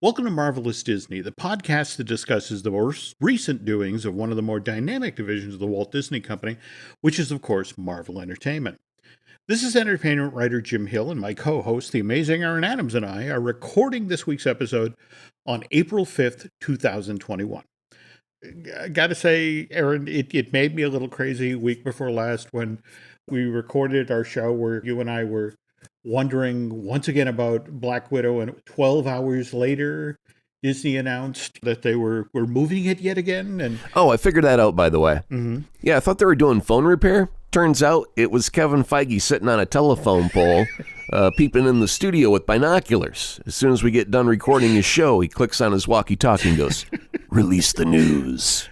Welcome to Marvelous Disney, the podcast that discusses the most recent doings of one of the more dynamic divisions of the Walt Disney Company, which is, of course, Marvel Entertainment. This is entertainment writer Jim Hill, and my co-host, the amazing Aaron Adams, and I are recording this week's episode on April 5th, 2021. I gotta say, Aaron, it made me a little crazy week before last when we recorded our show where you and I were wondering once again about Black Widow, and 12 hours later, Disney announced that they were moving it yet again. And I figured that out, by the way. Mm-hmm. Yeah, I thought they were doing phone repair. Turns out it was Kevin Feige sitting on a telephone pole, peeping in the studio with binoculars. As soon as we get done recording his show, he clicks on his walkie-talkie and goes, "Release the news."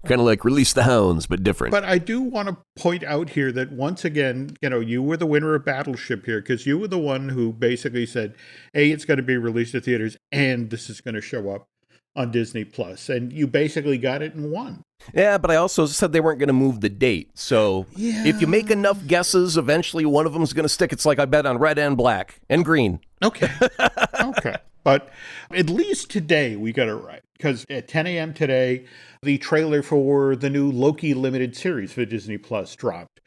Kind of like Release the Hounds, but different. But I do want to point out here that once again, you were the winner of Battleship here, because you were the one who basically said, A, it's going to be released at theaters, and this is going to show up on Disney Plus. And you basically got it in one. Yeah, but I also said they weren't going to move the date. So if you make enough guesses, eventually one of them is going to stick. It's like I bet on red and black and green. Okay. Okay. But at least today we got it right, because at 10 a.m. today, the trailer for the new Loki limited series for Disney Plus dropped.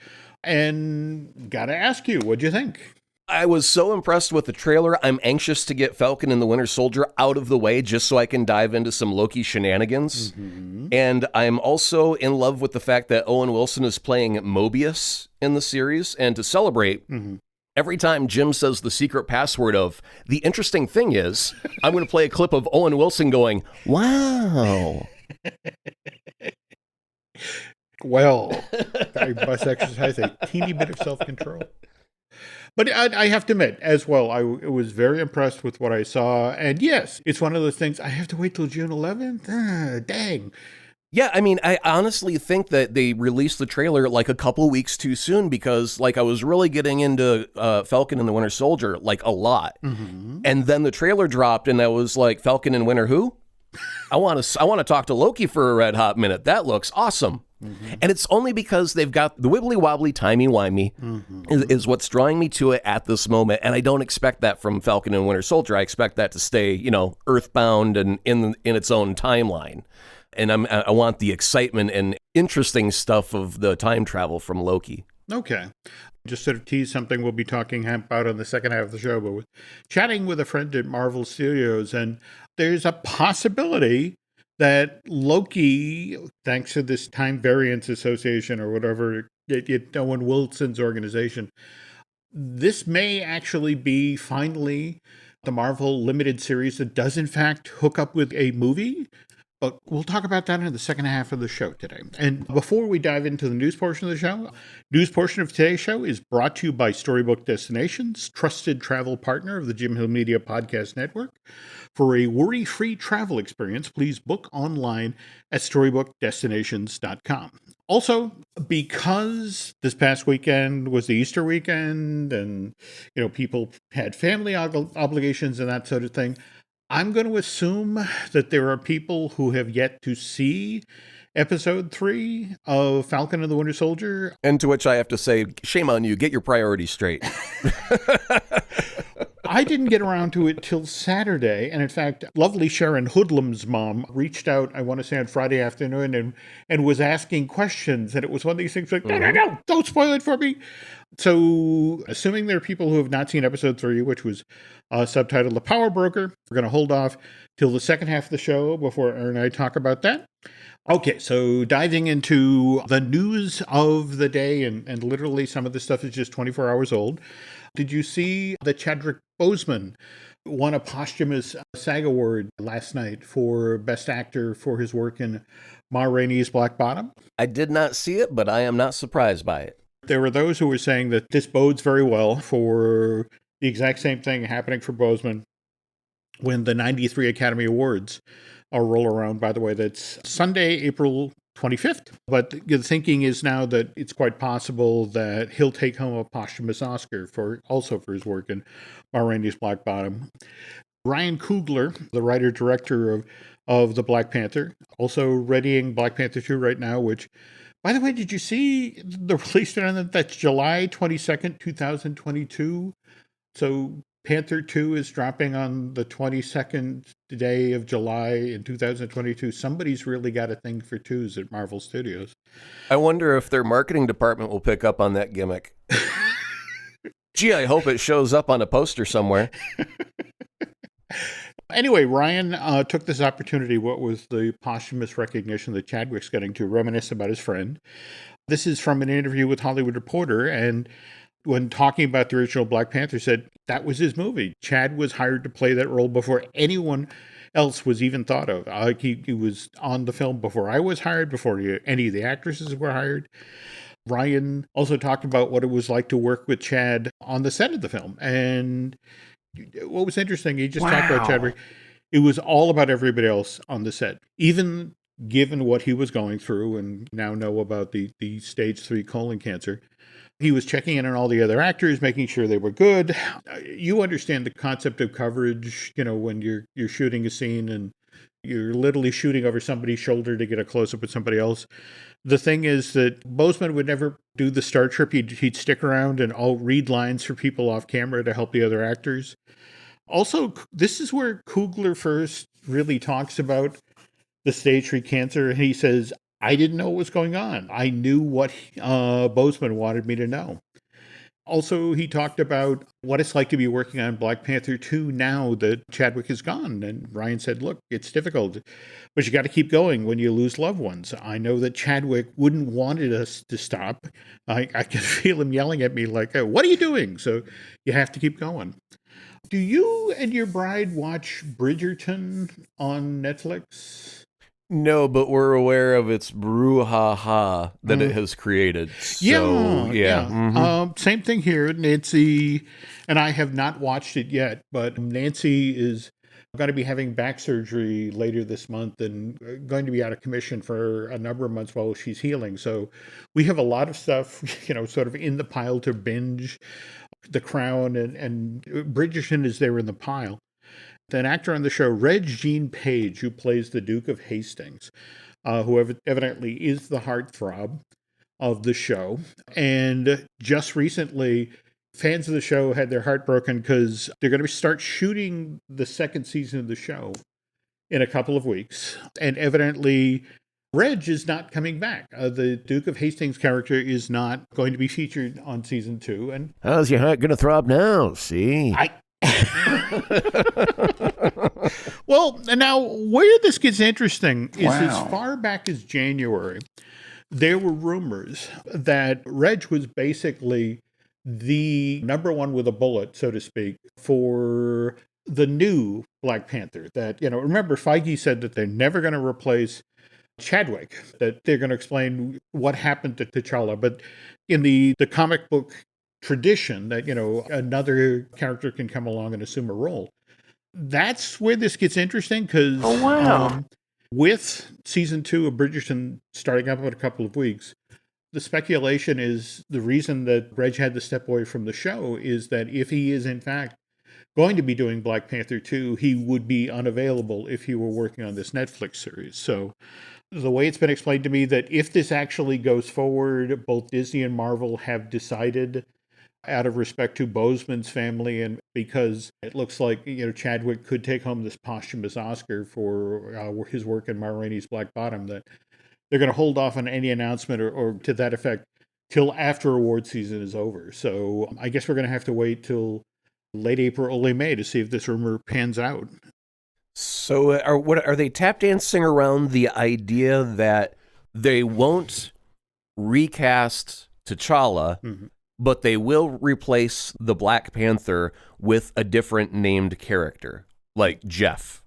And gotta ask you, what'd you think? I was so impressed with the trailer. I'm anxious to get Falcon and the Winter Soldier out of the way just so I can dive into some Loki shenanigans. Mm-hmm. And I'm also in love with the fact that Owen Wilson is playing Mobius in the series. And to celebrate, every time Jim says the secret password of, the interesting thing is, I'm going to play a clip of Owen Wilson going, "Wow." Well, I must exercise a teeny bit of self-control. But I have to admit, as well, I was very impressed with what I saw. And yes, it's one of those things, I have to wait till June 11th? Dang. Yeah, I mean, I honestly think that they released the trailer like a couple weeks too soon, because like I was really getting into Falcon and the Winter Soldier like a lot. Mm-hmm. And then the trailer dropped and I was like, Falcon and Winter who? I want to talk to Loki for a red hot minute. That looks awesome. Mm-hmm. And it's only because they've got the wibbly wobbly, timey wimey is what's drawing me to it at this moment. And I don't expect that from Falcon and Winter Soldier. I expect that to stay, earthbound and in its own timeline. And I want the excitement and interesting stuff of the time travel from Loki. Okay. Just sort of tease something we'll be talking about on the second half of the show, but we're chatting with a friend at Marvel Studios, and there's a possibility that Loki, thanks to this Time Variance Association or whatever, Owen Wilson's organization, this may actually be finally the Marvel limited series that does in fact hook up with a movie. But we'll talk about that in the second half of the show today. And before we dive into the news portion of the show, news portion of today's show is brought to you by Storybook Destinations, trusted travel partner of the Jim Hill Media Podcast Network. For a worry-free travel experience, please book online at storybookdestinations.com. Also, because this past weekend was the Easter weekend and, people had family obligations and that sort of thing, I'm going to assume that there are people who have yet to see episode 3 of Falcon and the Winter Soldier. And to which I have to say, shame on you. Get your priorities straight. I didn't get around to it till Saturday. And in fact, lovely Sharon Hoodlum's mom reached out, I want to say on Friday afternoon, and was asking questions. And it was one of these things like, no, don't spoil it for me. So assuming there are people who have not seen episode 3, which was subtitled The Power Broker, we're going to hold off till the second half of the show before Aaron and I talk about that. Okay, so diving into the news of the day, and literally some of this stuff is just 24 hours old. Did you see that Chadwick Boseman won a posthumous SAG award last night for Best Actor for his work in Ma Rainey's Black Bottom? I did not see it, but I am not surprised by it. There were those who were saying that this bodes very well for the exact same thing happening for Boseman when the 93 Academy Awards roll around. By the way, that's Sunday, April 25th. But the thinking is now that it's quite possible that he'll take home a posthumous Oscar for his work in Ma Rainey's Black Bottom. Ryan Coogler, the writer-director of the Black Panther, also readying Black Panther 2 right now, which, by the way, did you see the release date on that? That's July 22nd, 2022. So Panther 2 is dropping on the 22nd day of July in 2022. Somebody's really got a thing for twos at Marvel Studios. I wonder if their marketing department will pick up on that gimmick. Gee, I hope it shows up on a poster somewhere. Anyway, Ryan took this opportunity, what was the posthumous recognition that Chadwick's getting, to reminisce about his friend. This is from an interview with Hollywood Reporter, and when talking about the original Black Panther, said that was his movie. Chad was hired to play that role before anyone else was even thought of. He was on the film before I was hired, before any of the actresses were hired. Ryan also talked about what it was like to work with Chad on the set of the film. And what was interesting, he just talked about Chadwick. It was all about everybody else on the set, even given what he was going through and now know about the stage 3 colon cancer. He was checking in on all the other actors, making sure they were good. You understand the concept of coverage, when you're shooting a scene and you're literally shooting over somebody's shoulder to get a close-up with somebody else. The thing is that Boseman would never do the star trip. He'd stick around and I'll read lines for people off camera to help the other actors. Also, this is where Coogler first really talks about the stage 3 cancer. And he says, I didn't know what was going on. I knew what Boseman wanted me to know. Also, he talked about what it's like to be working on Black Panther 2 now that Chadwick is gone. And Ryan said, look, it's difficult, but you got to keep going when you lose loved ones. I know that Chadwick wouldn't wanted us to stop. I can feel him yelling at me like, oh, what are you doing? So you have to keep going. Do you and your bride watch Bridgerton on Netflix? No, but we're aware of its brouhaha that it has created. So, yeah. Mm-hmm. Same thing here. Nancy and I have not watched it yet, but Nancy is going to be having back surgery later this month and going to be out of commission for a number of months while she's healing. So we have a lot of stuff, sort of in the pile to binge. The Crown and Bridgerton is there in the pile. An actor on the show, Regine Page, who plays the Duke of Hastings, who evidently is the heartthrob of the show. And just recently, fans of the show had their heart broken because they're going to start shooting the second season of the show in a couple of weeks. And evidently, Reg is not coming back. The Duke of Hastings character is not going to be featured on season 2. And how's your heart going to throb now? See? Well, now where this gets interesting is as far back as January, there were rumors that Reg was basically the number one with a bullet, so to speak, for the new Black Panther. That, remember, Feige said that they're never going to replace Chadwick, that they're going to explain what happened to T'Challa. But in the comic book tradition that, another character can come along and assume a role. That's where this gets interesting because with season 2 of Bridgerton starting up in a couple of weeks, the speculation is the reason that Reg had to step away from the show is that if he is in fact going to be doing Black Panther 2, he would be unavailable if he were working on this Netflix series. So the way it's been explained to me that if this actually goes forward, both Disney and Marvel have decided, out of respect to Boseman's family and because it looks like, Chadwick could take home this posthumous Oscar for his work in Ma Rainey's Black Bottom, that they're going to hold off on any announcement or to that effect till after award season is over. So I guess we're going to have to wait till late April, early May to see if this rumor pans out. So are they tap dancing around the idea that they won't recast T'Challa, but they will replace the Black Panther with a different named character, like Jeff?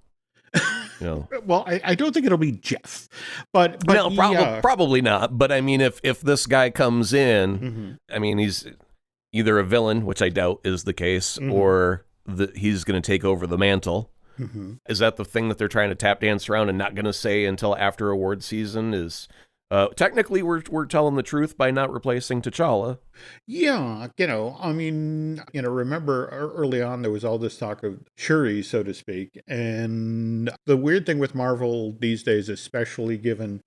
Well, I don't think it'll be Jeff, but no, probably not. But I mean, if this guy comes in, I mean, he's either a villain, which I doubt is the case, or he's going to take over the mantle. Is that the thing that they're trying to tap dance around and not going to say until after award season? Is technically we're telling the truth by not replacing T'Challa. Yeah, I mean, remember early on there was all this talk of Shuri, so to speak. And the weird thing with Marvel these days, especially given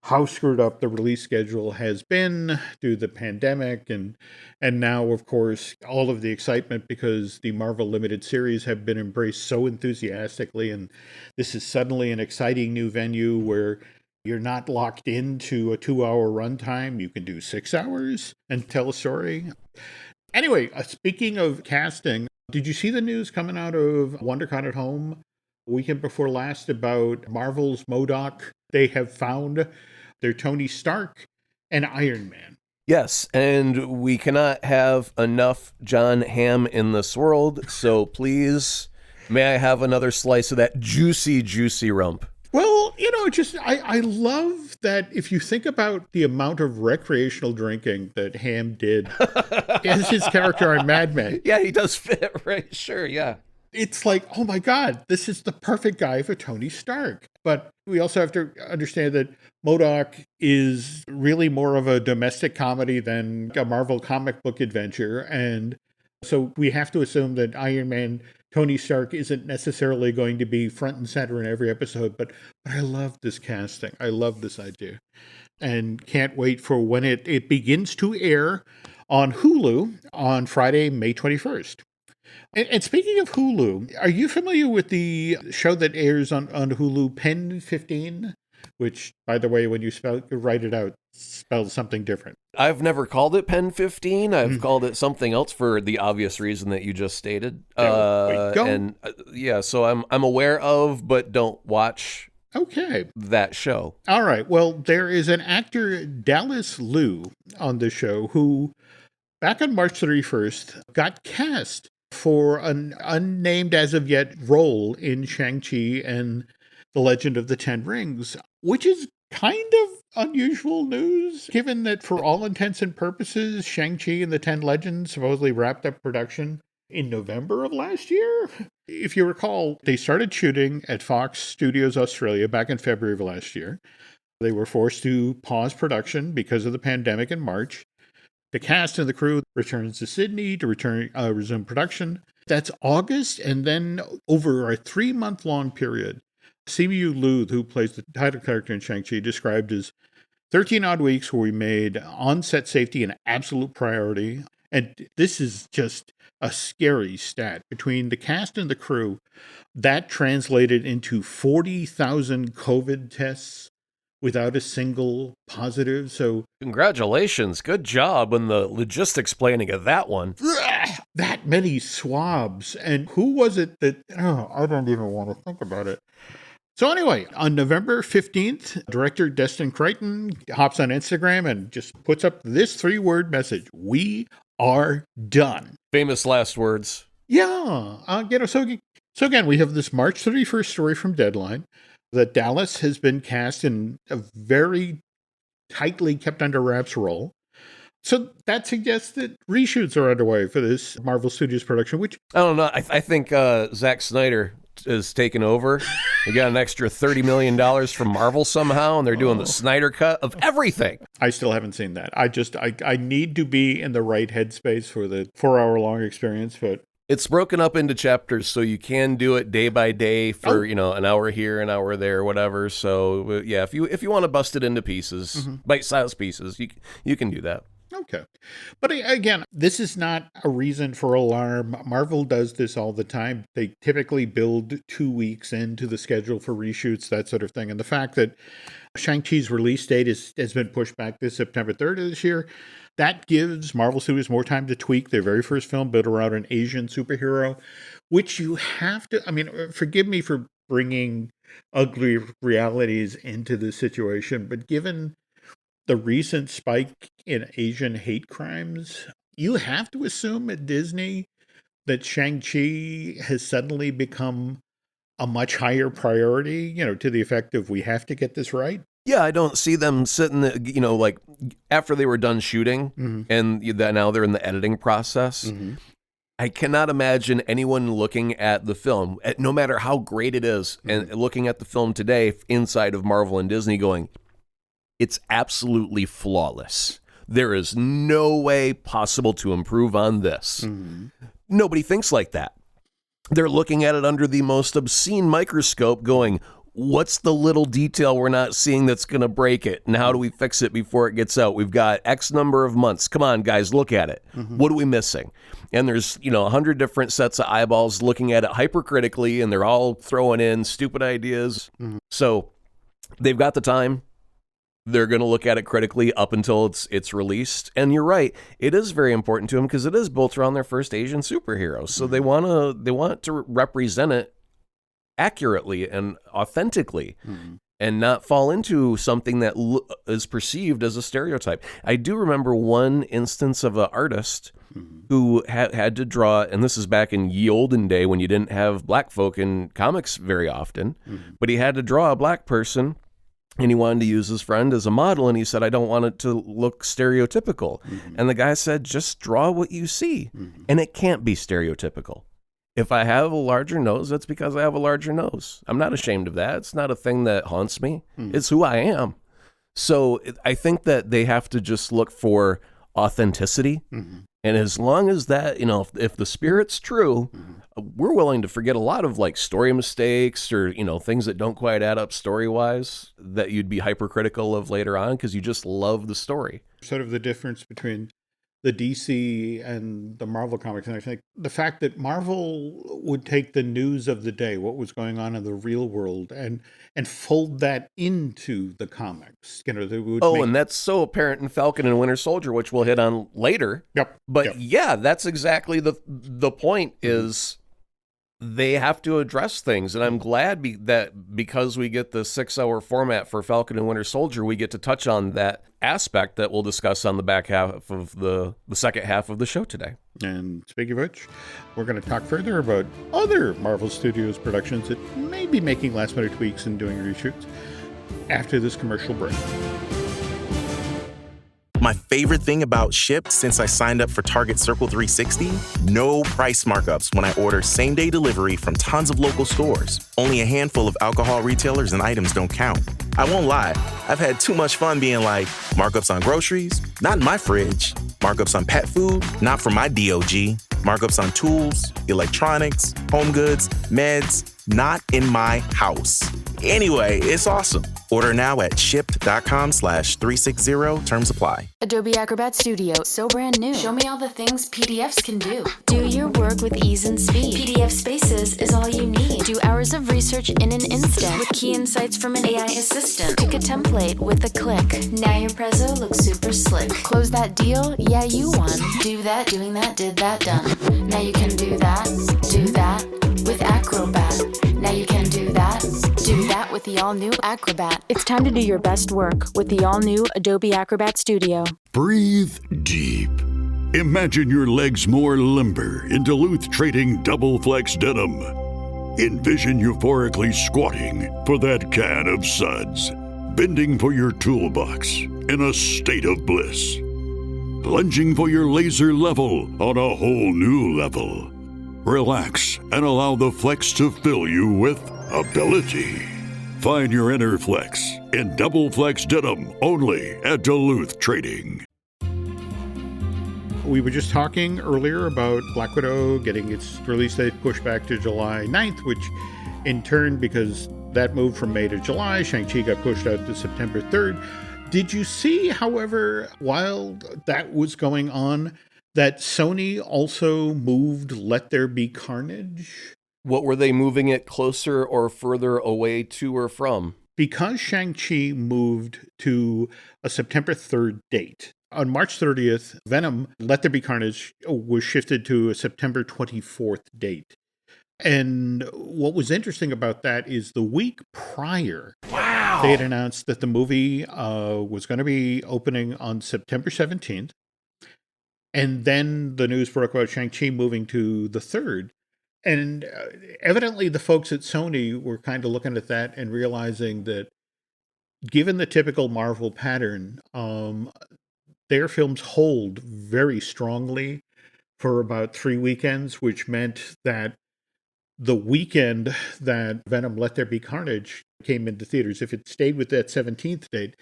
how screwed up the release schedule has been due to the pandemic, and now, of course, all of the excitement because the Marvel Limited series have been embraced so enthusiastically, and this is suddenly an exciting new venue where you're not locked into a 2-hour runtime. You can do 6 hours and tell a story. Anyway, speaking of casting, did you see the news coming out of WonderCon at Home weekend before last about Marvel's MODOK? They have found their Tony Stark and Iron Man. Yes, and we cannot have enough John Hamm in this world, so please, may I have another slice of that juicy, juicy rump? Well, I love that if you think about the amount of recreational drinking that Hamm did as his character on Mad Men. Yeah, he does fit, right? Sure, yeah. It's like, oh my God, this is the perfect guy for Tony Stark. But we also have to understand that MODOK is really more of a domestic comedy than a Marvel comic book adventure. And so we have to assume that Iron Man, Tony Stark, isn't necessarily going to be front and center in every episode. But I love this casting. I love this idea. And can't wait for when it begins to air on Hulu on Friday, May 21st. And speaking of Hulu, are you familiar with the show that airs on Hulu, Pen 15? Which, by the way, when you write it out, spells something different. I've never called it Pen 15. I've called it something else for the obvious reason that you just stated. So I'm aware of, but don't watch that show. All right. Well, there is an actor, Dallas Liu, on the show who, back on March 31st, got cast for an unnamed as of yet role in Shang-Chi and The Legend of the Ten Rings, which is kind of unusual news, given that for all intents and purposes, Shang-Chi and the Ten Legends supposedly wrapped up production in November of last year. If you recall, they started shooting at Fox Studios Australia back in February of last year. They were forced to pause production because of the pandemic in March. The cast and the crew returns to Sydney to resume production. That's August, and then over a 3-month-long period, Simu Liu, who plays the title character in Shang-Chi, described as 13 odd weeks where we made on-set safety an absolute priority. And this is just a scary stat. Between the cast and the crew, that translated into 40,000 COVID tests without a single positive. So congratulations. Good job on the logistics planning of that one. That many swabs. And who was it that, I don't even want to think about it. So anyway, on November 15th, director Destin Crichton hops on Instagram and just puts up this 3-word message: "We are done." Famous last words. Yeah. So again, we have this March 31st story from Deadline that Dallas has been cast in a very tightly kept under wraps role. So that suggests that reshoots are underway for this Marvel Studios production, which... I don't know. I think Zack Snyder is taking over. They got an extra $30 million from Marvel somehow, and they're doing the Snyder cut of everything. I still haven't seen that. I need to be in the right headspace for the 4-hour-long experience, but... It's broken up into chapters, so you can do it day by day for, an hour here, an hour there, whatever. So, yeah, if you want to bust it into pieces, bite-sized pieces, you can do that. Okay. But again, this is not a reason for alarm. Marvel does this all the time. They typically build 2 weeks into the schedule for reshoots, that sort of thing. And the fact that Shang-Chi's release date has been pushed back to September 3rd of this year, that gives Marvel Studios more time to tweak their very first film built around an Asian superhero, which you have to, forgive me for bringing ugly realities into this situation, but given the recent spike in Asian hate crimes, you have to assume at Disney that Shang-Chi has suddenly become a much higher priority, to the effect of, we have to get this right. Yeah, I don't see them sitting, like after they were done shooting and now they're in the editing process. I cannot imagine anyone looking at the film, no matter how great it is, and looking at the film today inside of Marvel and Disney going, it's absolutely flawless. There is no way possible to improve on this. Nobody thinks like that. They're looking at it under the most obscene microscope going, what's the little detail we're not seeing that's going to break it? And how do we fix it before it gets out? We've got X number of months. Come on, guys, look at it. What are we missing? And there's, 100 different sets of eyeballs looking at it hypercritically, and they're all throwing in stupid ideas. So they've got the time. They're going to look at it critically up until it's released. And you're right, it is very important to them because it is built around their first Asian superheroes. So they want to represent it accurately and authentically, and not fall into something that is perceived as a stereotype. I do remember one instance of an artist who had to draw, and this is back in ye olden day when you didn't have black folk in comics very often, but he had to draw a black person. And he wanted to use his friend as a model, and he said, I don't want it to look stereotypical. And the guy said, just draw what you see. And it can't be stereotypical. If I have a larger nose, that's because I have a larger nose. I'm not ashamed of that. It's not a thing that haunts me. It's who I am. So I think that they have to just look for authenticity. And as long as that, if the spirit's true, we're willing to forget a lot of like story mistakes or, things that don't quite add up story-wise that you'd be hypercritical of later on because you just love the story. Sort of the difference between the DC and the Marvel comics. And I think the fact that Marvel would take the news of the day, what was going on in the real world, and fold that into the comics. They would and that's so apparent in Falcon and Winter Soldier, which we'll hit on later. But yeah, that's exactly the point is they have to address things. And I'm glad that because we get the 6-hour format for Falcon and Winter Soldier, we get to touch on that aspect that we'll discuss on the back half of the second half of the show today. And speaking of which, we're going to talk further about other Marvel Studios productions that may be making last-minute tweaks and doing reshoots after this commercial break. My favorite thing about Shipt since I signed up for Target Circle 360? No price markups when I order same-day delivery from tons of local stores. Only a handful of alcohol retailers and items don't count. I won't lie, I've had too much fun being like, markups on groceries? Not in my fridge. Markups on pet food? Not for my DOG. Markups on tools, electronics, home goods, meds? Not in my house. Anyway, it's awesome. Order now at shipt.com/360. Terms apply. Adobe Acrobat Studio, so brand new. Show me all the things PDFs can do. Do your work with ease and speed. PDF Spaces is all you need. Do hours of research in an instant with key insights from an AI assistant. Pick a template with a click. Now your prezzo looks super slick. Close that deal? Yeah, you won. Do that, doing that, did that, done. Now you can do that with Acrobat. Now you can do that with the all-new Acrobat. It's time to do your best work with the all-new Adobe Acrobat Studio. Breathe deep. Imagine your legs more limber in Duluth Trading Double Flex Denim. Envision euphorically squatting for that can of suds, bending for your toolbox in a state of bliss, lunging for your laser level on a whole new level. Relax and allow the flex to fill you with ability. Find your inner flex in Double Flex Denim only at Duluth Trading. We were just talking earlier about Black Widow getting its release date pushed back to July 9th, which in turn, because that moved from May to July, Shang-Chi got pushed out to September 3rd. Did you see, however, while that was going on, that Sony also moved Let There Be Carnage? What were they moving it closer or further away to or from? Because Shang-Chi moved to a September 3rd date. On March 30th, Venom, Let There Be Carnage, was shifted to a September 24th date. And what was interesting about that is the week prior, they had announced that the movie was going to be opening on September 17th. And then the news broke about Shang-Chi moving to the 3rd. And evidently the folks at Sony were kind of looking at that and realizing that given the typical Marvel pattern, their films hold very strongly for about 3 weekends, which meant that the weekend that Venom Let There Be Carnage came into theaters, if it stayed with that 17th date,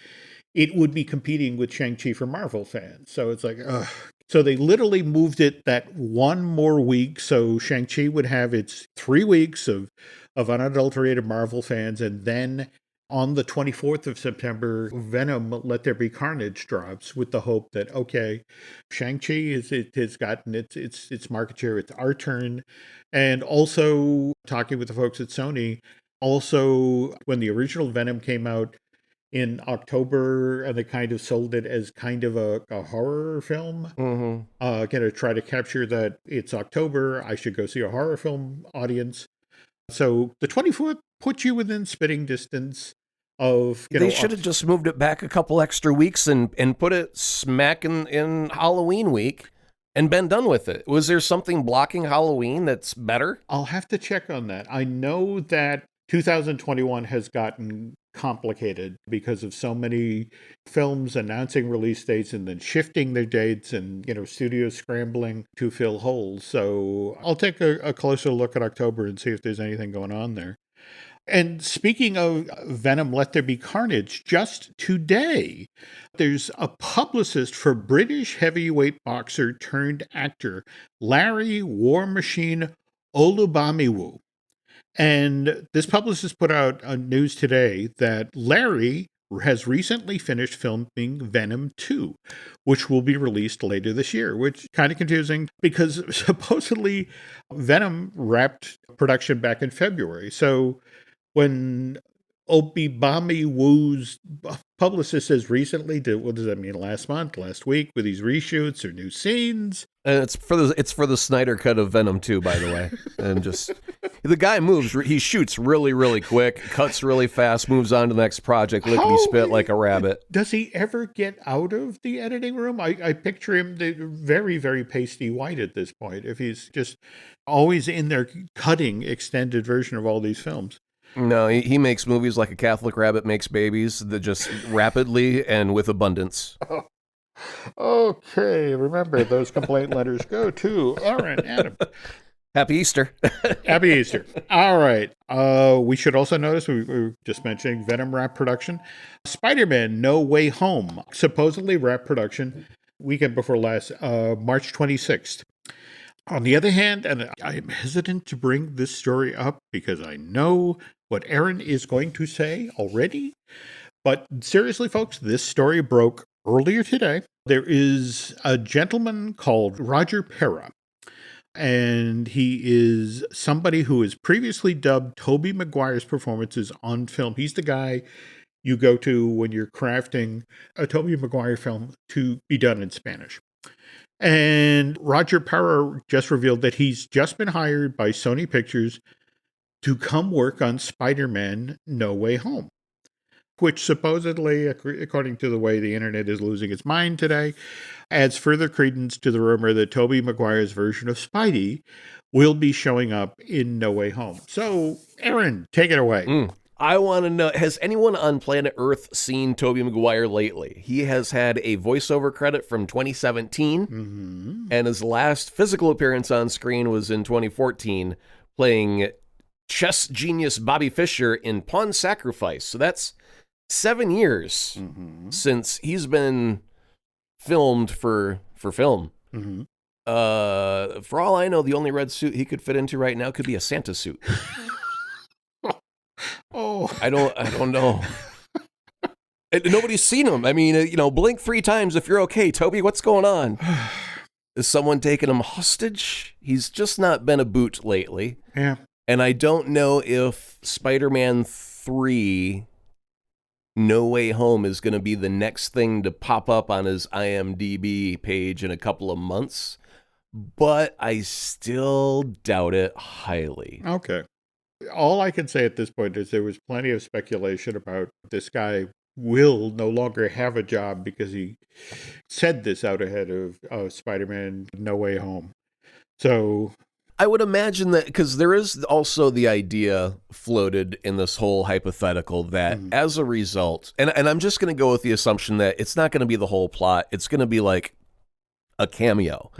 it would be competing with Shang-Chi for Marvel fans. So it's like, ugh. So they literally moved it that one more week. So Shang-Chi would have its 3 weeks of of unadulterated Marvel fans. And then on the 24th of September, Venom Let There Be Carnage drops with the hope that, okay, Shang-Chi has gotten its market share. It's our turn. And also talking with the folks at Sony, also when the original Venom came out in October, and they kind of sold it as kind of a horror film, to try to capture that it's October, I should go see a horror film audience. So the 24th puts you within spitting distance of, they should have just moved it back a couple extra weeks and put it smack in Halloween week and been done with it. Was there something blocking Halloween that's better? I'll have to check on that. I know that 2021 has gotten complicated because of so many films announcing release dates and then shifting their dates, and studios scrambling to fill holes. So I'll take a closer look at October and see if there's anything going on there. And speaking of Venom Let There Be Carnage, just today, there's a publicist for British heavyweight boxer turned actor Larry War Machine Olubamiwo. And this publicist put out a news today that Larry has recently finished filming Venom 2, which will be released later this year, which is kind of confusing because supposedly Venom wrapped production back in February. So when Olubamiwo's publicist says recently, what does that mean? Last month, last week, with these reshoots or new scenes? And it's for the Snyder cut of Venom 2, by the way. And just the guy moves, he shoots really, really quick, cuts really fast, moves on to the next project, lickety spit like a rabbit. Does he ever get out of the editing room? I picture him very, very pasty white at this point, if he's just always in there cutting extended version of all these films. No, he makes movies like a Catholic rabbit makes babies, that just rapidly and with abundance. Okay, remember those complaint letters go to Aaron Adam. Happy Easter. Happy Easter. All right. We should also notice, we were just mentioning Venom wrap production. Spider-Man No Way Home, supposedly wrap production weekend before last, March 26th. On the other hand, and I am hesitant to bring this story up because I know what Aaron is going to say already, but seriously, folks, this story broke earlier today. There is a gentleman called Roger Pera, and he is somebody who has previously dubbed Tobey Maguire's performances on film. He's the guy you go to when you're crafting a Tobey Maguire film to be done in Spanish. And Roger Pera just revealed that he's just been hired by Sony Pictures to come work on Spider-Man No Way Home, which supposedly, according to the way the internet is losing its mind today, adds further credence to the rumor that Tobey Maguire's version of Spidey will be showing up in No Way Home. So, Aaron, take it away. I want to know, has anyone on planet Earth seen Tobey Maguire lately? He has had a voiceover credit from 2017, and his last physical appearance on screen was in 2014, playing chess genius Bobby Fischer in Pawn Sacrifice. So that's 7 years since he's been filmed for film. For all I know, the only red suit he could fit into right now could be a Santa suit. I don't know. Nobody's seen him. I mean, blink 3 times if you're okay. Toby, what's going on? Is someone taking him hostage? He's just not been a boot lately. Yeah. And I don't know if Spider-Man 3 No Way Home is going to be the next thing to pop up on his IMDb page in a couple of months, but I still doubt it highly. Okay. All I can say at this point is there was plenty of speculation about this guy will no longer have a job because he said this out ahead of Spider-Man No Way Home. So I would imagine that, because there is also the idea floated in this whole hypothetical that as a result, and I'm just going to go with the assumption that it's not going to be the whole plot. It's going to be like a cameo.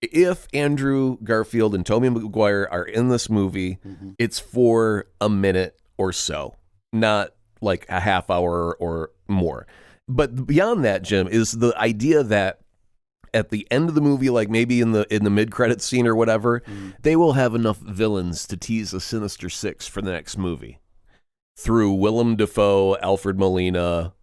If Andrew Garfield and Tobey Maguire are in this movie, it's for a minute or so, not like a half hour or more. But beyond that, Jim, is the idea that at the end of the movie, like maybe in the mid-credits scene or whatever, they will have enough villains to tease a Sinister Six for the next movie. Through Willem Dafoe, Alfred Molina,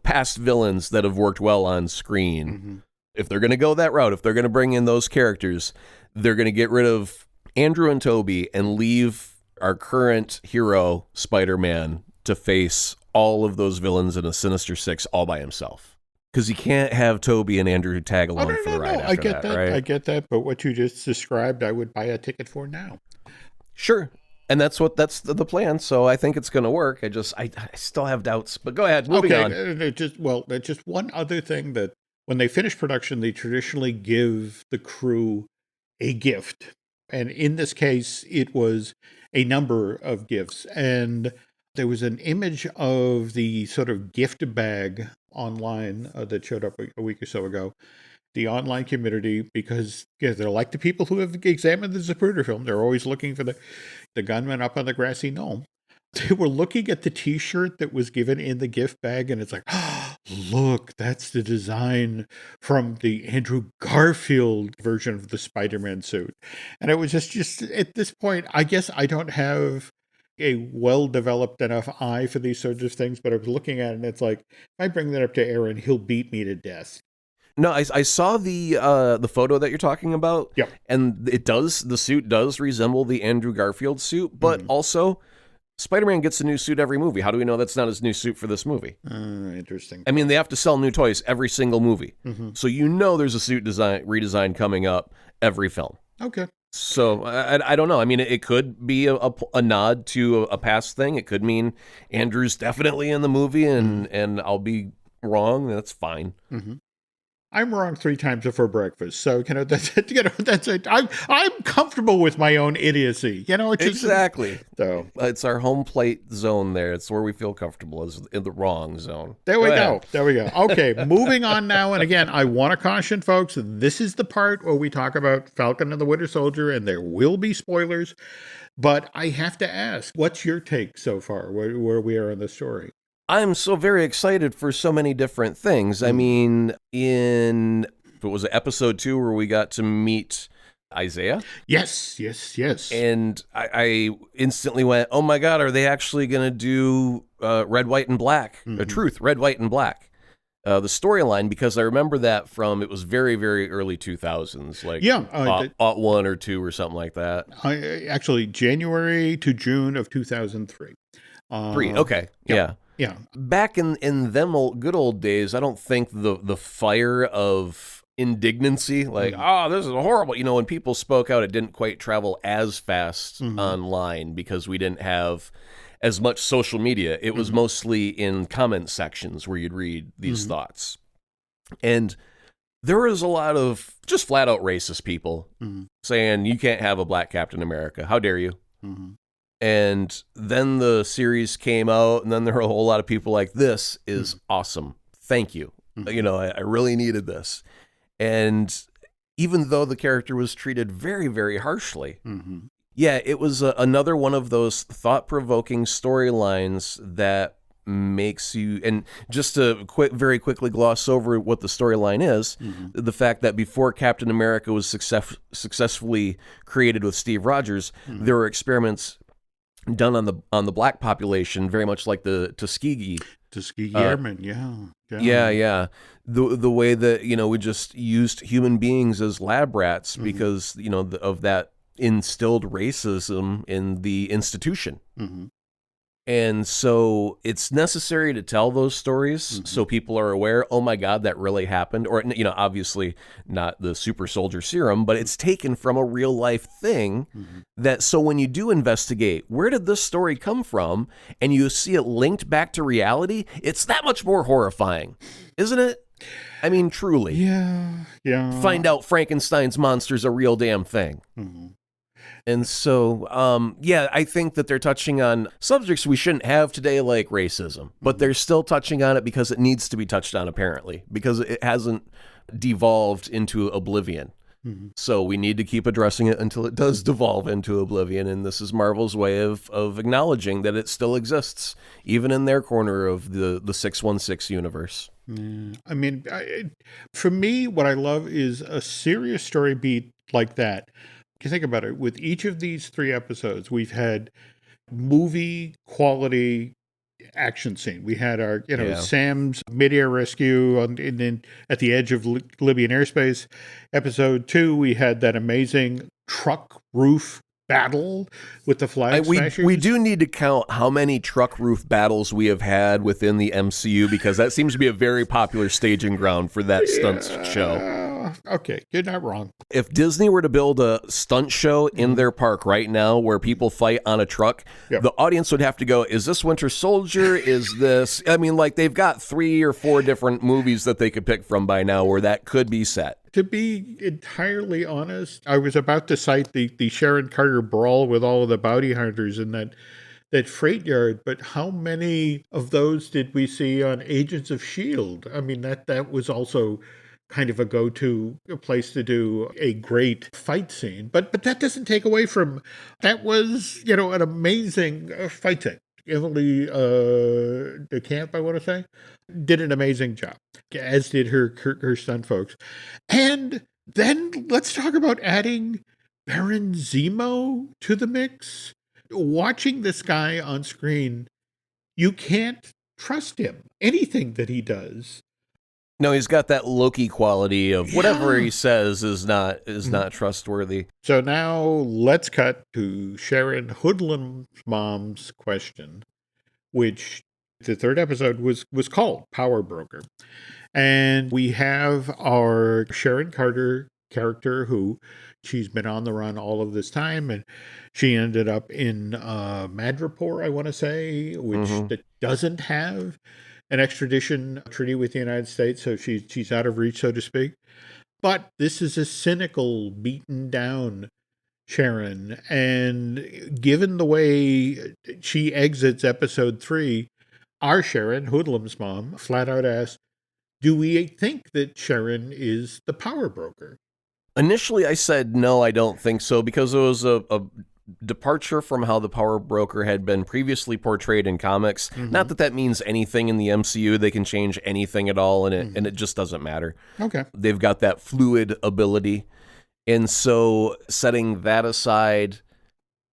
past villains that have worked well on screen. If they're going to go that route, if they're going to bring in those characters, they're going to get rid of Andrew and Tobey and leave our current hero, Spider-Man, to face all of those villains in a Sinister Six all by himself. Because you can't have Tobey and Andrew tag along for the ride after I get that. right? I get that. But what you just described, I would buy a ticket for now. Sure. And that's the plan. So I think it's going to work. I still have doubts. But go ahead. Moving on. Just one other thing that when they finish production, they traditionally give the crew a gift. And in this case, it was a number of gifts. And there was an image of the sort of gift bag online that showed up a week or so ago. The online community, because they're like the people who have examined the Zapruder film. They're always looking for the gunman up on the grassy knoll. They were looking at the T-shirt that was given in the gift bag, and it's like, oh, look, that's the design from the Andrew Garfield version of the Spider-Man suit. And it was just at this point, I guess I don't have a well-developed enough eye for these sorts of things, but I was looking at it, and it's like, if I bring that up to Aaron, he'll beat me to death. No, I saw the photo that you're talking about. Yep. And the suit does resemble the Andrew Garfield suit, but also Spider-Man gets a new suit every movie. How do we know that's not his new suit for this movie? Interesting. I mean, they have to sell new toys every single movie. So there's a suit redesign coming up every film. Okay. So I don't know. I mean, it could be a nod to a past thing. It could mean Andrew's definitely in the movie, and I'll be wrong. That's fine. I'm wrong 3 times before breakfast, so that's it. That's it. I'm comfortable with my own idiocy. It's just, exactly. So it's our home plate zone. There, it's where we feel comfortable, is in the wrong zone. There we go. Okay, moving on now. And again, I want to caution folks: this is the part where we talk about Falcon and the Winter Soldier, and there will be spoilers. But I have to ask, what's your take so far? Where we are in the story? I'm so very excited for so many different things. I mean, was it episode 2 where we got to meet Isaiah? Yes. And I instantly went, oh my God, are they actually going to do Red, White, and Black? Truth, Red, White, and Black. The storyline, because I remember that from, it was very, very early 2000s, like Aught 1 or 2 or something like that. Actually, January to June of 2003. 3, okay, yeah. Yeah. Back in them good old days, I don't think the fire of indignancy, like, this is horrible. When people spoke out, it didn't quite travel as fast online because we didn't have as much social media. It was mostly in comment sections where you'd read these thoughts. And there was a lot of just flat out racist people saying, you can't have a black Captain America. How dare you? And then the series came out, and then there were a whole lot of people like, this is awesome. Thank you. I really needed this. And even though the character was treated very, very harshly, it was another one of those thought-provoking storylines that makes you, and just to very quickly gloss over what the storyline is, the fact that before Captain America was successfully created with Steve Rogers, there were experiments done on the black population, very much like the Tuskegee Airmen. Yeah. The way that we just used human beings as lab rats because of that instilled racism in the institution. And so it's necessary to tell those stories so people are aware, oh my God, that really happened. Or, obviously not the super soldier serum, but it's taken from a real life thing that, so when you do investigate, where did this story come from? And you see it linked back to reality, it's that much more horrifying, isn't it? I mean, truly. Yeah. Find out Frankenstein's monster's a real damn thing. And so, I think that they're touching on subjects we shouldn't have today, like racism, but they're still touching on it because it needs to be touched on, apparently, because it hasn't devolved into oblivion. So we need to keep addressing it until it does devolve into oblivion. And this is Marvel's way of acknowledging that it still exists, even in their corner of the 616 universe. I mean, for me, what I love is a serious story beat like that. You think about it, with each of these 3 episodes, we've had movie quality action scene. We had our, Yeah. Sam's mid-air rescue at the edge of Libyan airspace. Episode 2, we had that amazing truck roof battle with the flag smashers. We do need to count how many truck roof battles we have had within the MCU, because that seems to be a very popular staging ground for that stunt show. Okay, you're not wrong. If Disney were to build a stunt show in their park right now where people fight on a truck, the audience would have to go, is this Winter Soldier? Is this... I mean, like, they've got 3 or 4 different movies that they could pick from by now where that could be set. To be entirely honest, I was about to cite the Sharon Carter brawl with all of the bounty hunters in that freight yard, but how many of those did we see on Agents of S.H.I.E.L.D.? I mean, that was also kind of a go-to place to do a great fight scene. But that doesn't take away from, that was, an amazing fight scene. Emily DeCamp, I want to say, did an amazing job, as did her stunt folks. And then let's talk about adding Baron Zemo to the mix. Watching this guy on screen, you can't trust him. Anything that he does. No, he's got that Loki quality of whatever he says is not trustworthy. So now let's cut to Sharon Hoodlum's mom's question, which the 3rd episode was called Power Broker. And we have our Sharon Carter character who she's been on the run all of this time, and she ended up in Madripoor, I want to say, which that doesn't have an extradition treaty with the United States, so she's out of reach, so to speak. But this is a cynical, beaten down Sharon, and given the way she exits episode 3, our Sharon, Hoodlum's mom, flat out asked, do we think that Sharon is the power broker? Initially, I said, no, I don't think so, because it was a departure from how the power broker had been previously portrayed in comics. Not that that means anything in the MCU. They can change anything at all, and it just doesn't matter. Okay. They've got that fluid ability. And so setting that aside,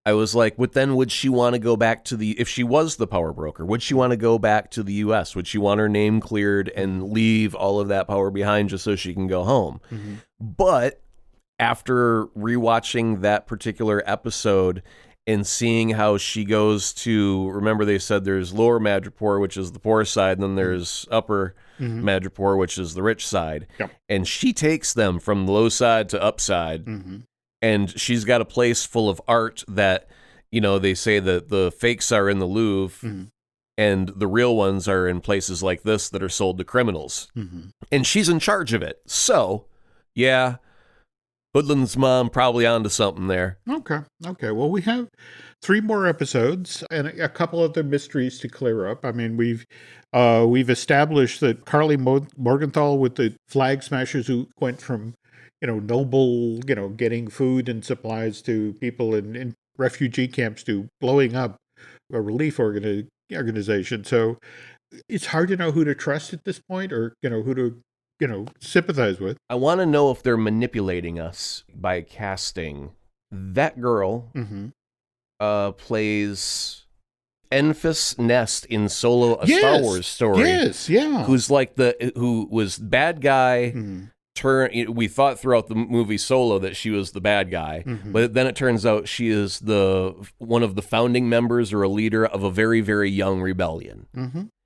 I was like, but then would she want to go back to if she was the power broker, would she want to go back to the U.S.? Would she want her name cleared and leave all of that power behind just so she can go home? But after rewatching that particular episode and seeing how she goes to, remember they said there's lower Madripoor, which is the poor side, and then there's upper Madripoor, which is the rich side. Yep. And she takes them from the low side to upside. And she's got a place full of art that, they say that the fakes are in the Louvre and the real ones are in places like this that are sold to criminals. And she's in charge of it. So, yeah, Hoodlum's mom probably onto something there. Okay. Well, we have 3 more episodes and a couple other mysteries to clear up. I mean, we've established that Carly Morgenthau with the flag smashers who went from, noble, getting food and supplies to people in refugee camps to blowing up a relief organization. So it's hard to know who to trust at this point, or, who to sympathize with. I want to know if they're manipulating us by casting. That girl plays Enfys Nest in Solo, a Star Wars story. Yes, yeah. Who was bad guy. We thought throughout the movie Solo that she was the bad guy, but then it turns out she is one of the founding members or a leader of a very, very young rebellion.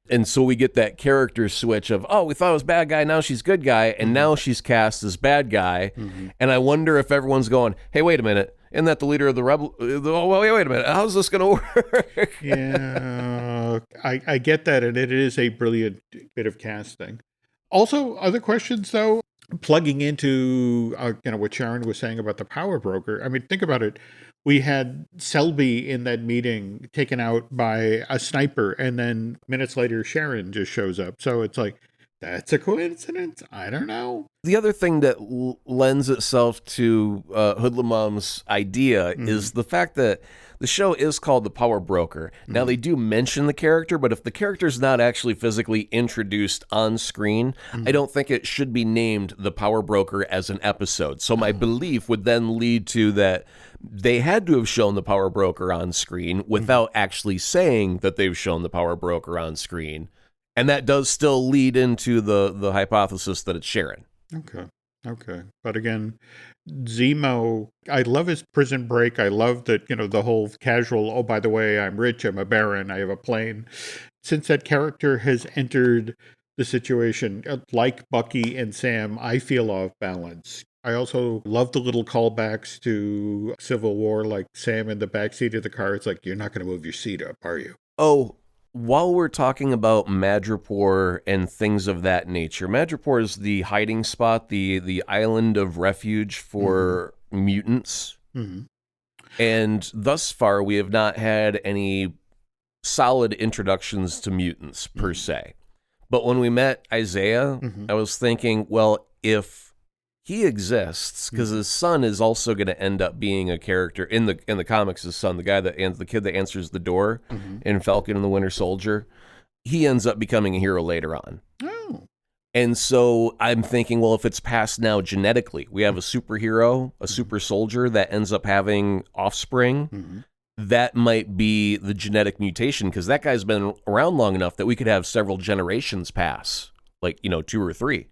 And so we get that character switch of, we thought it was bad guy, now she's good guy, and now she's cast as bad guy. And I wonder if everyone's going, hey, wait a minute, isn't that the leader of the rebel? Wait a minute, how's this going to work? Yeah, I get that, and it is a brilliant bit of casting. Also, other questions, though, plugging into what Sharon was saying about the power broker. I mean, think about it. We had Selby in that meeting taken out by a sniper, and then minutes later, Sharon just shows up. So it's like, That's a coincidence? I don't know. The other thing that lends itself to Hoodlum Mom's idea is the fact that the show is called The Power Broker. Now, they do mention the character, but if the character's not actually physically introduced on screen, I don't think it should be named The Power Broker as an episode. So my belief would then lead to that they had to have shown the Power Broker on screen without actually saying that they've shown the Power Broker on screen. And that does still lead into the hypothesis that it's Sharon. Okay. But again, Zemo, I love his prison break. I love that, the whole casual, oh, by the way, I'm rich, I'm a baron, I have a plane. Since that character has entered the situation, like Bucky and Sam, I feel off balance. I also love the little callbacks to Civil War, like Sam in the backseat of the car. It's like, you're not going to move your seat up, are you? Oh, while we're talking about Madripoor and things of that nature, Madripoor is the hiding spot, the island of refuge for mutants. And thus far, we have not had any solid introductions to mutants, per se. But when we met Isaiah, I was thinking, well, if he exists, because his son is also going to end up being a character in the comics. His son, the kid that answers the door in Falcon and the Winter Soldier, he ends up becoming a hero later on. Oh. And so I'm thinking, well, if it's passed now genetically, we have a superhero, a super soldier that ends up having offspring. That might be the genetic mutation, because that guy's been around long enough that we could have several generations pass, like 2 or 3.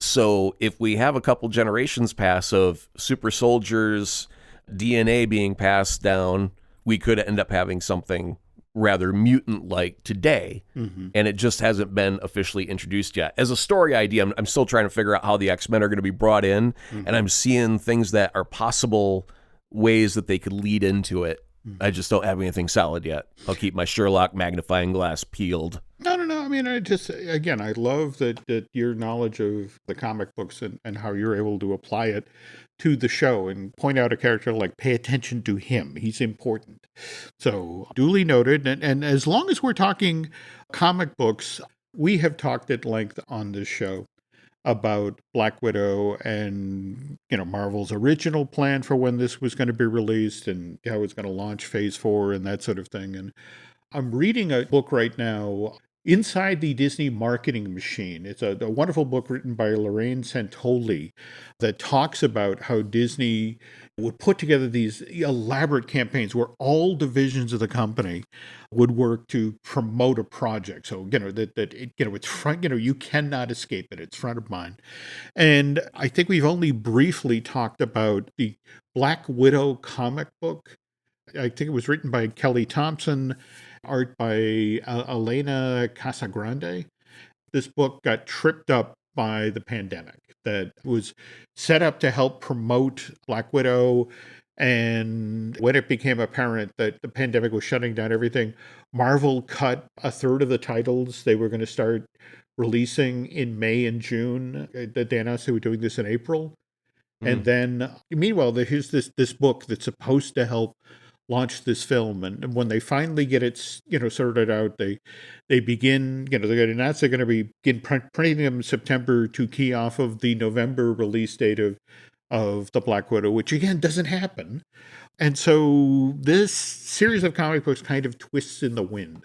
So if we have a couple generations pass of super soldiers' DNA being passed down, we could end up having something rather mutant-like today, and it just hasn't been officially introduced yet. As a story idea, I'm still trying to figure out how the X-Men are going to be brought in, and I'm seeing things that are possible ways that they could lead into it. I just don't have anything solid yet. I'll keep my Sherlock magnifying glass peeled. No. I mean, I love that your knowledge of the comic books and how you're able to apply it to the show and point out a character, like, pay attention to him. He's important. So duly noted. And as long as we're talking comic books, we have talked at length on this show about Black Widow and, Marvel's original plan for when this was going to be released and how it's going to launch Phase 4 and that sort of thing. And I'm reading a book right now, Inside the Disney Marketing Machine. It's a wonderful book written by Lorraine Santoli that talks about how Disney would put together these elaborate campaigns where all divisions of the company would work to promote a project. So, it's front, you cannot escape it. It's front of mind. And I think we've only briefly talked about the Black Widow comic book. I think it was written by Kelly Thompson, art by Elena Casagrande. This book got tripped up by the pandemic that was set up to help promote Black Widow. And when it became apparent that the pandemic was shutting down everything, Marvel cut a third of the titles they were going to start releasing in May and June. They announced they were doing this in April. And then, meanwhile, there's this book that's supposed to help launch this film, and when they finally get it, sorted out, they begin, they're going to announce they're going to begin printing them in September to key off of the November release date of the Black Widow, which again doesn't happen. And so this series of comic books kind of twists in the wind,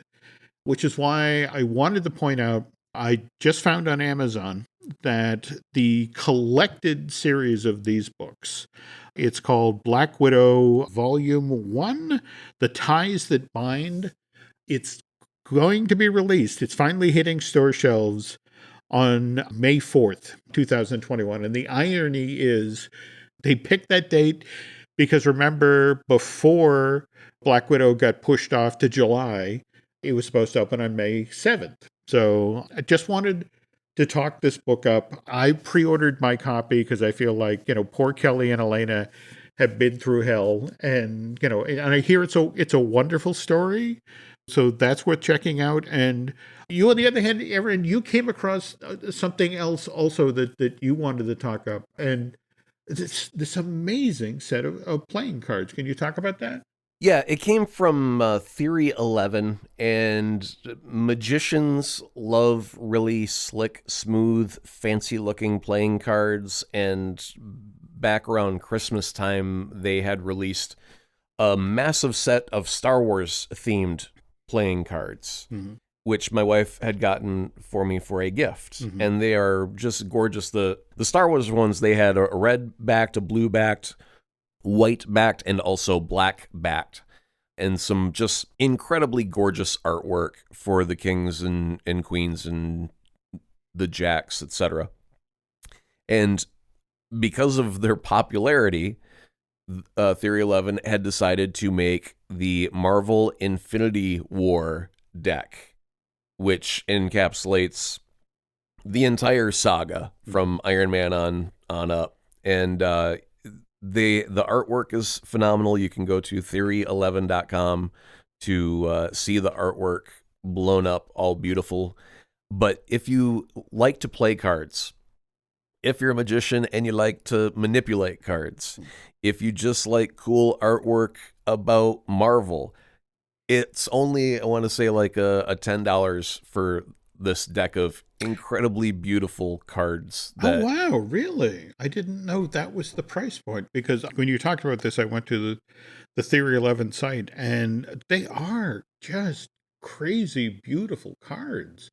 which is why I wanted to point out, I just found on Amazon that the collected series of these books, it's called Black Widow Volume 1, The Ties That Bind. It's going to be released. It's finally hitting store shelves on May 4th, 2021. And the irony is they picked that date because, remember, before Black Widow got pushed off to July, it was supposed to open on May 7th. So I just wanted to talk this book up. I pre-ordered my copy because I feel like, poor Kelly and Elena have been through hell. And, and I hear it's a wonderful story. So that's worth checking out. And you, on the other hand, Erin, you came across something else also that you wanted to talk up. And this amazing set of playing cards. Can you talk about that? Yeah, it came from Theory 11, and magicians love really slick, smooth, fancy-looking playing cards, and back around Christmas time, they had released a massive set of Star Wars-themed playing cards, which my wife had gotten for me for a gift, and they are just gorgeous. The Star Wars ones, they had a red-backed, a blue-backed, white-backed, and also black-backed, and some just incredibly gorgeous artwork for the kings and queens and the jacks, etc. And because of their popularity, Theory 11 had decided to make the Marvel Infinity War deck, which encapsulates the entire saga from Iron Man on up. And the artwork is phenomenal. You can go to theory11.com to see the artwork blown up, all beautiful. But if you like to play cards, if you're a magician and you like to manipulate cards, if you just like cool artwork about Marvel, it's only, I want to say, like a $10 for this deck of incredibly beautiful cards. Oh, wow, really? I didn't know that was the price point, because when you talked about this, I went to the Theory 11 site, and they are just crazy beautiful cards,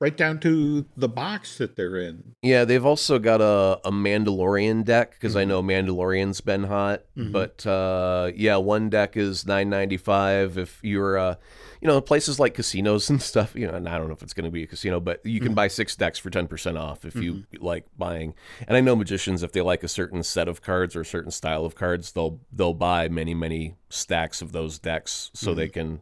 right down to the box that they're in. Yeah, they've also got a Mandalorian deck, because I know Mandalorian's been hot. But yeah, one deck is $9.95. If you're places like casinos and stuff, and I don't know if it's going to be a casino, but you can buy 6 decks for 10% off if you like buying. And I know magicians, if they like a certain set of cards or a certain style of cards, they'll buy many stacks of those decks so they can,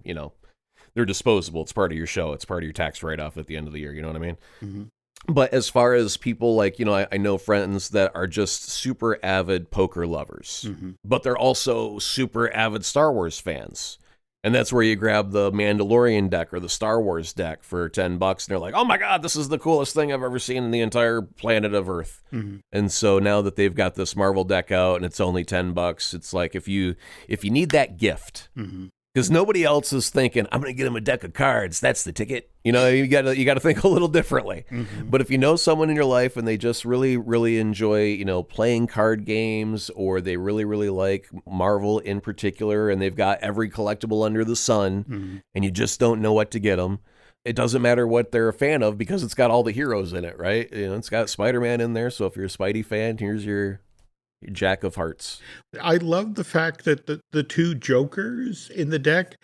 they're disposable. It's part of your show. It's part of your tax write-off at the end of the year. You know what I mean? But as far as people like, I know friends that are just super avid poker lovers, but they're also super avid Star Wars fans. And that's where you grab the Mandalorian deck or the Star Wars deck for $10, and they're like, "Oh my God, this is the coolest thing I've ever seen in the entire planet of Earth." And so now that they've got this Marvel deck out and it's only $10, it's like if you need that gift, because nobody else is thinking, "I'm going to get him a deck of cards. That's the ticket." You got to think a little differently. But if you know someone in your life and they just really enjoy, playing card games, or they really like Marvel in particular, and they've got every collectible under the sun, and you just don't know what to get them, it doesn't matter what they're a fan of, because it's got all the heroes in it, right? It's got Spider-Man in there, so if you're a Spidey fan, here's your Jack of Hearts. I love the fact that the two Jokers in the deck,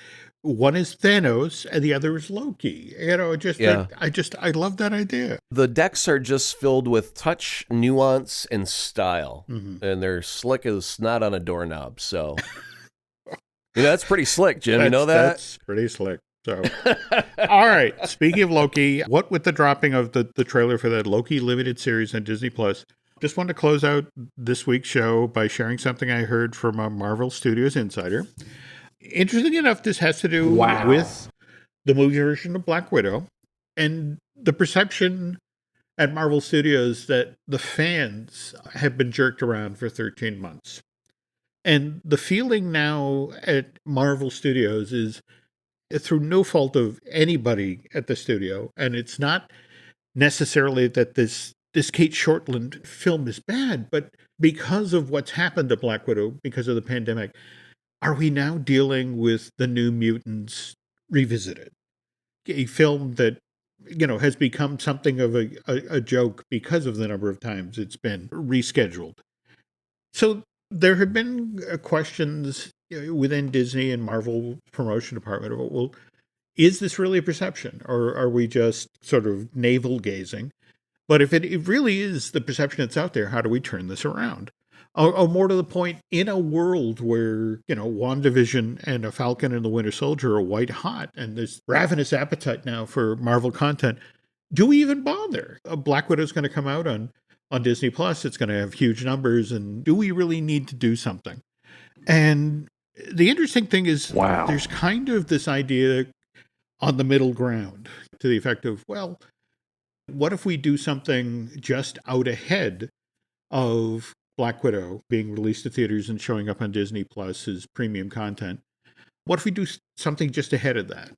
one is Thanos and the other is Loki. I love that idea. The decks are just filled with touch, nuance, and style, and they're slick as snot on a doorknob. So, that's pretty slick, Jim. You know that? That's pretty slick. So, all right. Speaking of Loki, what with the dropping of the trailer for that Loki limited series on Disney Plus, just want to close out this week's show by sharing something I heard from a Marvel Studios insider. Interesting enough, this has to do with the movie version of Black Widow and the perception at Marvel Studios that the fans have been jerked around for 13 months. And the feeling now at Marvel Studios is, through no fault of anybody at the studio, and it's not necessarily that this Kate Shortland film is bad, but because of what's happened to Black Widow, because of the pandemic, are we now dealing with the New Mutants revisited? A film that, has become something of a joke because of the number of times it's been rescheduled. So there have been questions within Disney and Marvel promotion department about, well, is this really a perception, or are we just sort of navel gazing? But if it really is the perception that's out there, how do we turn this around? Or more to the point, in a world where, WandaVision and a Falcon and the Winter Soldier are white hot, and there's ravenous appetite now for Marvel content, do we even bother? Black Widow's going to come out on Disney Plus. It's going to have huge numbers, and do we really need to do something? And the interesting thing is, there's kind of this idea on the middle ground to the effect of, well, what if we do something just out ahead of Black Widow being released to theaters and showing up on Disney Plus as premium content? What if we do something just ahead of that?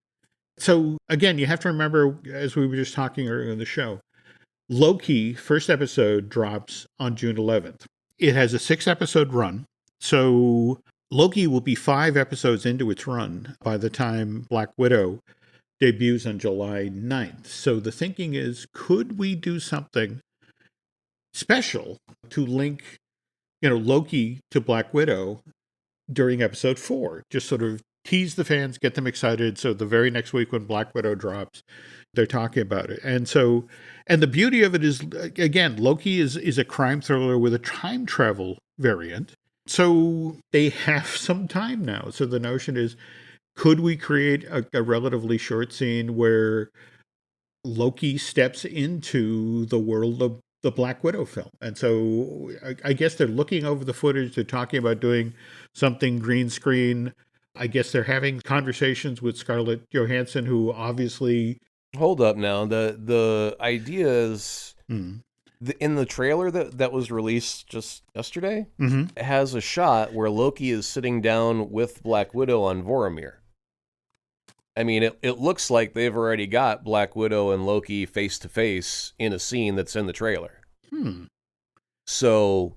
So again, you have to remember, as we were just talking earlier in the show, Loki, first episode, drops on June 11th. It has a 6-episode run. So Loki will be 5 episodes into its run by the time Black Widow debuts on July 9th. So the thinking is, could we do something special to link, Loki to Black Widow during episode 4? Just sort of tease the fans, get them excited. So the very next week when Black Widow drops, they're talking about it. And the beauty of it is, again, Loki is a crime thriller with a time travel variant. So they have some time now. So the notion is, could we create a relatively short scene where Loki steps into the world of the Black Widow film? And so I guess they're looking over the footage. They're talking about doing something green screen. I guess they're having conversations with Scarlett Johansson, who obviously... Hold up now. The idea is... in the trailer that was released just yesterday, it has a shot where Loki is sitting down with Black Widow on Vormir. I mean, it looks like they've already got Black Widow and Loki face-to-face in a scene that's in the trailer. So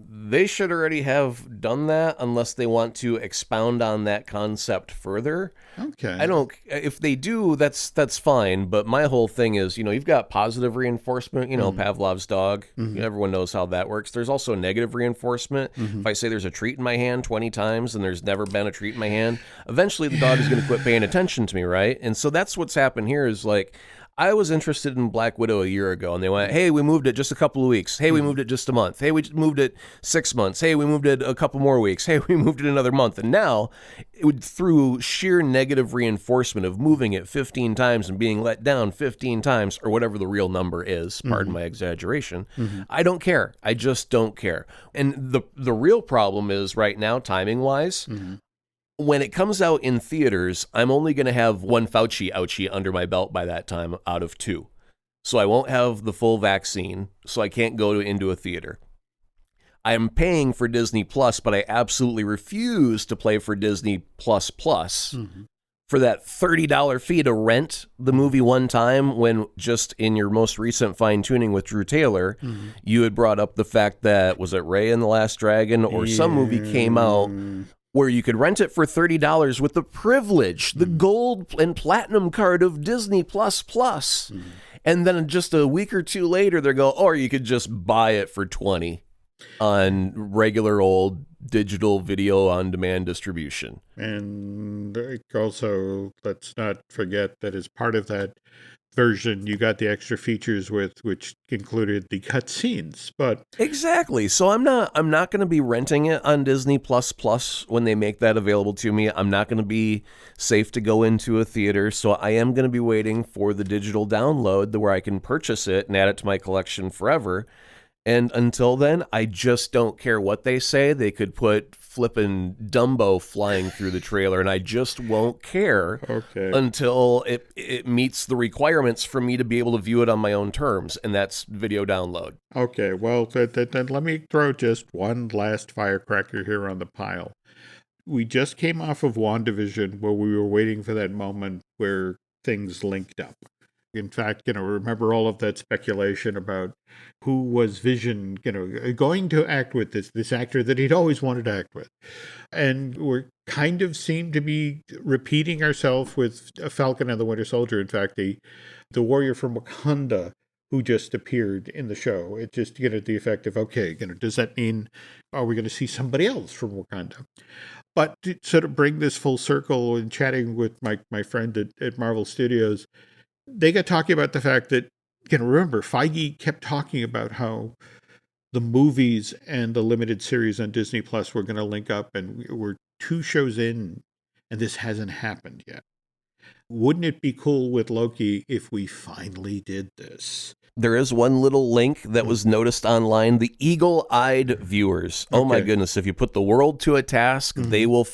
they should already have done that, unless they want to expound on that concept further. Okay. If they do, that's fine. But my whole thing is, you've got positive reinforcement, Pavlov's dog. Everyone knows how that works. There's also negative reinforcement. If I say there's a treat in my hand 20 times and there's never been a treat in my hand, eventually the dog is going to quit paying attention to me, right? And so that's what's happened here is like, I was interested in Black Widow a year ago, and they went, hey, we moved it just a couple of weeks. Hey, we moved it just a month. Hey, we moved it 6 months. Hey, we moved it a couple more weeks. Hey, we moved it another month. And now, through sheer negative reinforcement of moving it 15 times and being let down 15 times, or whatever the real number is, pardon my exaggeration, I don't care. I just don't care. And the real problem is right now, timing-wise, when it comes out in theaters, I'm only going to have one Fauci ouchie under my belt by that time out of 2. So I won't have the full vaccine, so I can't go into a theater. I am paying for Disney Plus, but I absolutely refuse to pay for Disney Plus for that $30 fee to rent the movie one time, when just in your most recent fine-tuning with Drew Taylor, you had brought up the fact that, was it Raya and the Last Dragon, or some movie came out where you could rent it for $30 with the privilege, the gold and platinum card of Disney Plus. And then just a week or two later, they go, or you could just buy it for $20 on regular old digital video on demand distribution. And also, let's not forget that as part of that version, you got the extra features which included the cutscenes. But exactly. So I'm not going to be renting it on Disney Plus when they make that available to me. I'm not going to be safe to go into a theater. So I am going to be waiting for the digital download where I can purchase it and add it to my collection forever. And until then, I just don't care what they say. They could put flippin' Dumbo flying through the trailer, and I just won't care until it meets the requirements for me to be able to view it on my own terms, and that's video download. Okay, well, then let me throw just one last firecracker here on the pile. We just came off of WandaVision, where we were waiting for that moment where things linked up. In fact, remember all of that speculation about who was Vision, going to act with this actor that he'd always wanted to act with. And we're kind of seem to be repeating ourselves with Falcon and the Winter Soldier. In fact, the warrior from Wakanda who just appeared in the show, it just, the effect of, okay, does that mean, are we going to see somebody else from Wakanda? But to sort of bring this full circle, and chatting with my friend at Marvel Studios, they got talking about the fact that, remember, Feige kept talking about how the movies and the limited series on Disney Plus were going to link up, and we're 2 shows in, and this hasn't happened yet. Wouldn't it be cool with Loki if we finally did this? There is one little link that was noticed online. The eagle-eyed viewers. Oh my goodness. If you put the world to a task, they will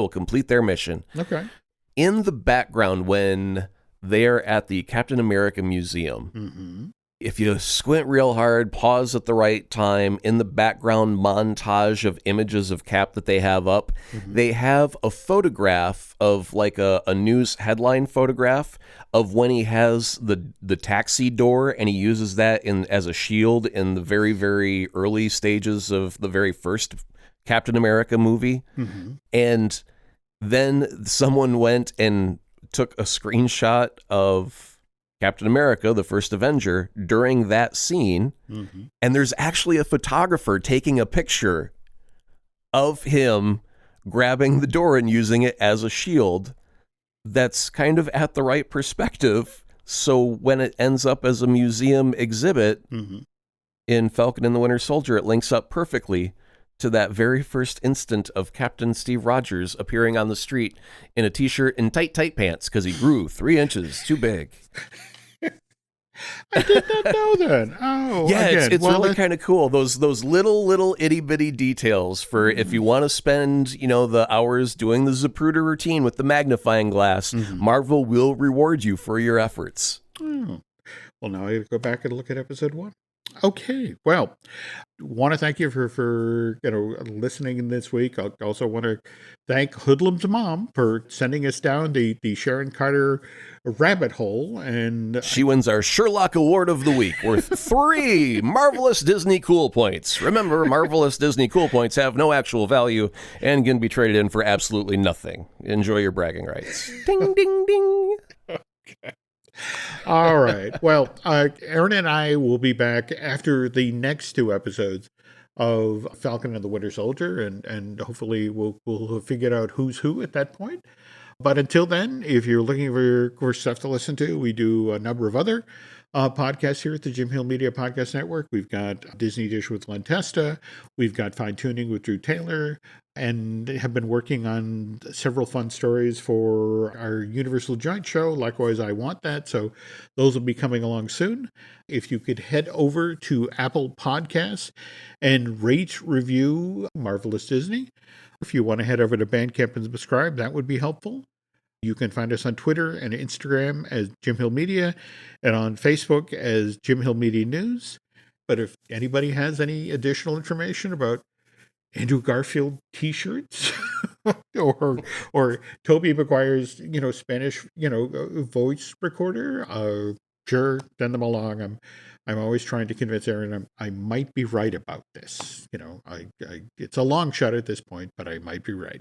complete their mission. Okay. In the background, when they're at the Captain America Museum, If you squint real hard, pause at the right time, in the background montage of images of Cap that they have up, they have a photograph of like a news headline photograph of when he has the taxi door, and he uses that as a shield in the very, very early stages of the very first Captain America movie. And then someone went and took a screenshot of Captain America, the first Avenger, during that scene. And there's actually a photographer taking a picture of him grabbing the door and using it as a shield that's kind of at the right perspective. So when it ends up as a museum exhibit in Falcon and the Winter Soldier, it links up perfectly to that very first instant of Captain Steve Rogers appearing on the street in a t-shirt and tight pants because he grew 3 inches too big. I did not know that. Oh, yeah, again, it's really kind of cool. Those little itty bitty details for if you want to spend, the hours doing the Zapruder routine with the magnifying glass. Marvel will reward you for your efforts. Oh. Well, now I got to go back and look at episode 1. Okay, well, want to thank you for listening this week. I also want to thank Hoodlum's mom for sending us down the Sharon Carter rabbit hole, and she wins our Sherlock Award of the Week, worth 3 marvelous Disney cool points. Remember, marvelous Disney cool points have no actual value and can be traded in for absolutely nothing. Enjoy your bragging rights. Ding, ding, ding. Okay. All right. Well, Aaron and I will be back after the next 2 episodes of Falcon and the Winter Soldier, and hopefully we'll have figured out who's who at that point. But until then, if you're looking for stuff to listen to, we do a number of other podcasts here at the Jim Hill Media Podcast Network. We've got Disney Dish with Len Testa. We've got Fine Tuning with Drew Taylor, and have been working on several fun stories for our Universal Joint Show. Likewise, I Want That. So those will be coming along soon. If you could head over to Apple Podcasts and rate, review Marvelous Disney. If you want to head over to Bandcamp and subscribe, that would be helpful. You can find us on Twitter and Instagram as Jim Hill Media, and on Facebook as Jim Hill Media News. But if anybody has any additional information about Andrew Garfield T-shirts or Tobey Maguire's Spanish voice recorder, sure, send them along. I'm always trying to convince Aaron I might be right about this. It's a long shot at this point, but I might be right.